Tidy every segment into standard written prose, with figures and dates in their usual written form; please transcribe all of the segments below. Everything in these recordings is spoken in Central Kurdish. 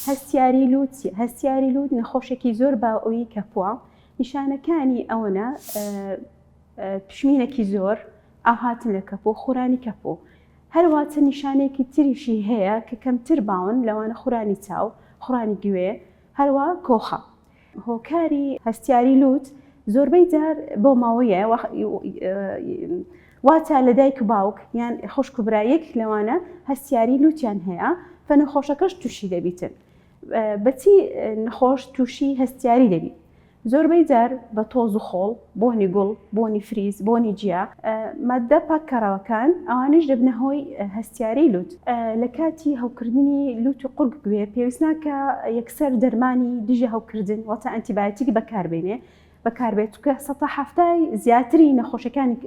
هەستیاری لووت هەستیاری لووت نەخۆشێکی زۆر باوەوی کەپووە نیشانەکانی ئەوەنە پشمینێکی زۆر ئاهاتن لە کەپوو خورانی کەپوو هەرواتە نیشانێکی تریشی هەیە کە کەمتر باون لەوانە خورانی چاو خورانی گوێ هەروە کۆخە هۆکاری هەستیاری لووت زۆربەی جار بۆ ماوەیە واتە لە دایک و باوک یان خوشک و برایەک لەوانە هەستیاری لووتیان هەیە فەنەخۆشەکەش تووشی دەبیتن بەچی نەخۆش تووشی هەستیاری دەبیت زۆربەی جار بە تۆز و خۆڵ بۆنی گوڵ بۆنی فریز بۆنی جیا مادە پاککەڕەوەکان ئەوانش دەبنە هۆی هەستیاری لووت لە کاتی هەوکردنی لووت و قورگ گوێ پێویست ناکە یەکسەر دەرمانی دژە هەوکردن واتە ئەنتیبایۆتیک بەکاربێنێ بەکاربێت کە ١٧ زیاتری نەخۆشەکانی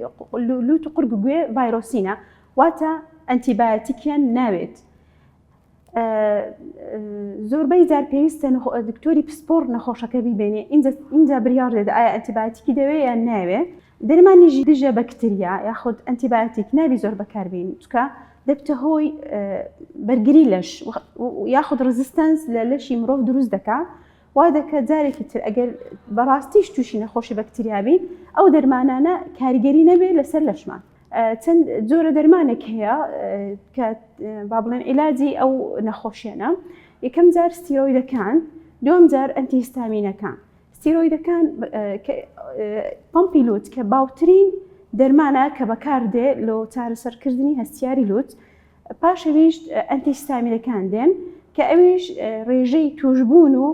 لووت و قورگ گوێ ڤایرۆسینە واتە ئەنتیبایۆتیکیان ناوێت زۆربەی جار پێویستە دکتۆری پسپۆر نەخۆشەکە بیبێنێ اینجا بریار دێت ئایا ئەنتیبایۆتیکی دەوێت یان ناوێت دەرمانیژی دژە بەکتریا یاخود ئەنتیبایۆتیک نابی زۆر بەکاربێن چکە دەبتە هۆی بەرگری لەش یاخود ڕزیستەنس لە لەشی مرۆڤ دروست دەکات وا دەکات جارێکی تر ئەگەر بەڕاستیش تووشی نەخۆشی بەکتریابی ئەو دەرمانانە کاریگەری نەبێت لەسەر لەشمان چەند جۆرە دەرمانێک هەیە کە با بڵێن عیلاجی ئەو نەخۆشیانە یەکەم جار ستیرۆیدەکان دووەم جار ئەنتیهیستامینەکان ستیرۆیدەکان پەمپی لووت کە باوترین دەرمانە کە بەکاردێ لە چارەسەرکردنی هەستیاری لووت پاشەویش ئەنتیهیستامینەکان دێن کە ئەویش ڕێژەی توشبوون و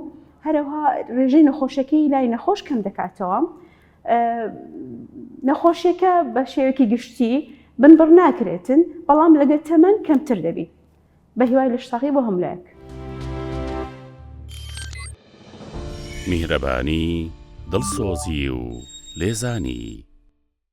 هەروەها ڕێژەی نەخۆشەکەی لای نەخۆش کەم دەکاتەوە نەخۆشیەکە بە شێوەیەکی گشتی بنبڕ ناکرێتن بەڵام لەگەڵ تەمەن کەمتر دەبی بە هیوای لەشتاقی بۆ هەمولایەک میهرەبانی دڵسۆزی و لێزانی